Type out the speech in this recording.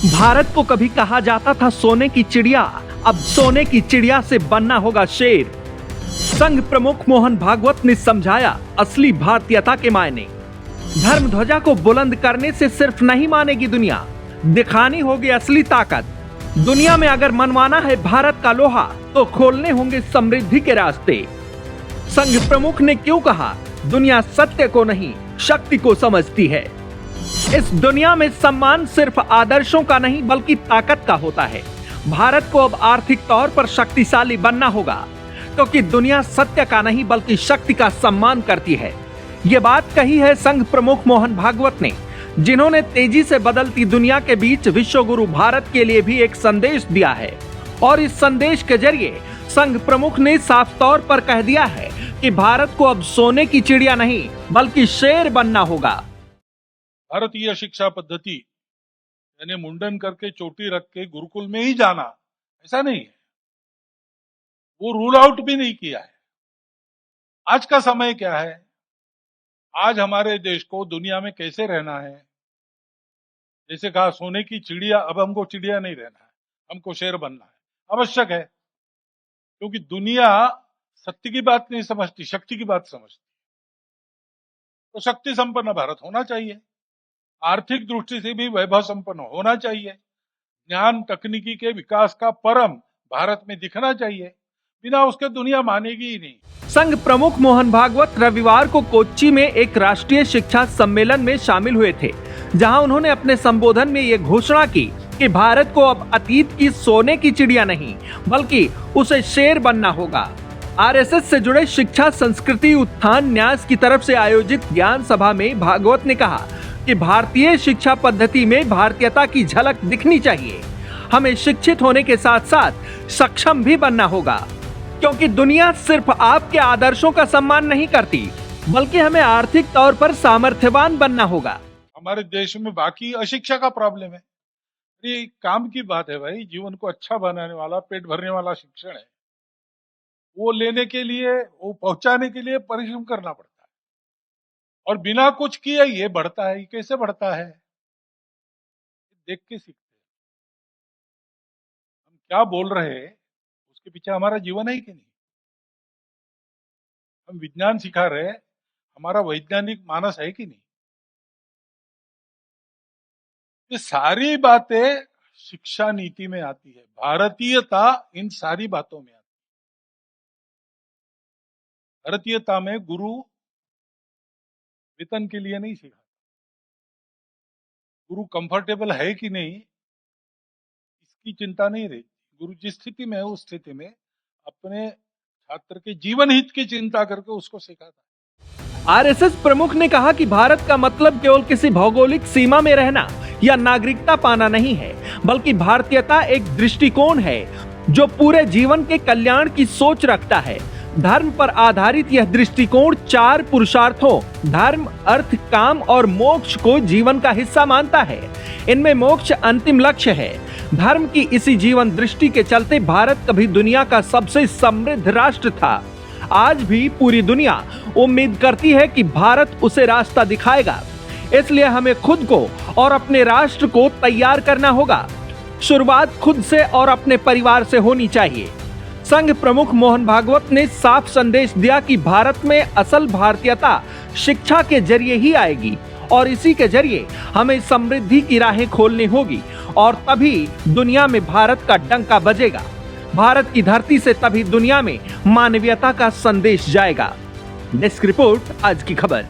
भारत को कभी कहा जाता था सोने की चिड़िया, अब सोने की चिड़िया से बनना होगा शेर। संघ प्रमुख मोहन भागवत ने समझाया असली भारतीयता के मायने। धर्म ध्वजा को बुलंद करने से सिर्फ नहीं मानेगी दुनिया, दिखानी होगी असली ताकत। दुनिया में अगर मनवाना है भारत का लोहा, तो खोलने होंगे समृद्धि के रास्ते। संघ प्रमुख ने क्यों कहा, दुनिया सत्य को नहीं शक्ति को समझती है। इस दुनिया में सम्मान सिर्फ आदर्शों का नहीं बल्कि ताकत का होता है। भारत को अब आर्थिक तौर पर शक्तिशाली बनना होगा, क्योंकि दुनिया सत्य का नहीं बल्कि शक्ति का सम्मान करती है। ये बात कही है संघ प्रमुख मोहन भागवत ने, जिन्होंने तेजी से बदलती दुनिया के बीच विश्व गुरु भारत के लिए भी एक संदेश दिया है। और इस संदेश के जरिए संघ प्रमुख ने साफ तौर पर कह दिया है कि भारत को अब सोने की चिड़िया नहीं बल्कि शेर बनना होगा। भारतीय शिक्षा पद्धति यानी मुंडन करके चोटी रख के गुरुकुल में ही जाना, ऐसा नहीं है। वो रूल आउट भी नहीं किया है। आज का समय क्या है, आज हमारे देश को दुनिया में कैसे रहना है, जैसे कहा सोने की चिड़िया, अब हमको चिड़िया नहीं रहना है, हमको शेर बनना है। आवश्यक है, क्योंकि दुनिया सत्य की बात नहीं समझती, शक्ति की बात समझती। तो शक्ति संपन्न भारत होना चाहिए, आर्थिक दृष्टि से भी वैभव संपन्न होना चाहिए, ज्ञान तकनीकी के विकास का परम भारत में दिखना चाहिए। बिना उसके दुनिया मानेगी ही नहीं। संघ प्रमुख मोहन भागवत रविवार को कोच्चि में एक राष्ट्रीय शिक्षा सम्मेलन में शामिल हुए थे, जहां उन्होंने अपने संबोधन में ये घोषणा की कि भारत को अब अतीत की सोने की चिड़िया नहीं बल्कि उसे शेर बनना होगा। आरएसएस से जुड़े शिक्षा संस्कृति उत्थान न्यास की तरफ से आयोजित ज्ञान सभा में भागवत ने कहा कि भारतीय शिक्षा पद्धति में भारतीयता की झलक दिखनी चाहिए। हमें शिक्षित होने के साथ साथ सक्षम भी बनना होगा, क्योंकि दुनिया सिर्फ आपके आदर्शों का सम्मान नहीं करती बल्कि हमें आर्थिक तौर पर सामर्थ्यवान बनना होगा। हमारे देश में बाकी अशिक्षा का प्रॉब्लम है। ये काम की बात है भाई, जीवन को अच्छा बनाने वाला, पेट भरने वाला शिक्षण है। वो लेने के लिए, वो पहुंचाने के लिए परिश्रम करना पड़ता है, और बिना कुछ किए ये बढ़ता है। ये कैसे बढ़ता है, देख के सीखते हैं। हम क्या बोल रहे हैं उसके पीछे हमारा जीवन है कि नहीं। हम विज्ञान सिखा रहे हैं, हमारा वैज्ञानिक मानस है कि नहीं। ये सारी बातें शिक्षा नीति में आती है। भारतीयता इन सारी बातों में आती है। भारतीयता में गुरु वेतन के लिए नहीं सिखाता, गुरु कंफर्टेबल है कि नहीं इसकी चिंता नहीं रहती। गुरु जिस स्थिति में है उस स्थिति में अपने छात्र के जीवन हित की चिंता करके उसको सिखाता है। आरएसएस प्रमुख ने कहा कि भारत का मतलब केवल किसी भौगोलिक सीमा में रहना या नागरिकता पाना नहीं है, बल्कि भारतीयता एक दृष्टिकोण है जो पूरे जीवन के कल्याण की सोच रखता है। धर्म पर आधारित यह दृष्टिकोण 4 पुरुषार्थों धर्म, अर्थ, काम और मोक्ष को जीवन का हिस्सा मानता है। इनमें मोक्ष अंतिम लक्ष्य है। धर्म की इसी जीवन दृष्टि के चलते भारत कभी दुनिया का सबसे समृद्ध राष्ट्र था। आज भी पूरी दुनिया उम्मीद करती है कि भारत उसे रास्ता दिखाएगा। इसलिए हमें खुद को और अपने राष्ट्र को तैयार करना होगा। शुरुआत खुद से और अपने परिवार से होनी चाहिए। संघ प्रमुख मोहन भागवत ने साफ संदेश दिया कि भारत में असल भारतीयता शिक्षा के जरिए ही आएगी, और इसी के जरिए हमें समृद्धि की राहें खोलनी होगी, और तभी दुनिया में भारत का डंका बजेगा। भारत की धरती से तभी दुनिया में मानवीयता का संदेश जाएगा। डेस्क रिपोर्ट, आज की खबर।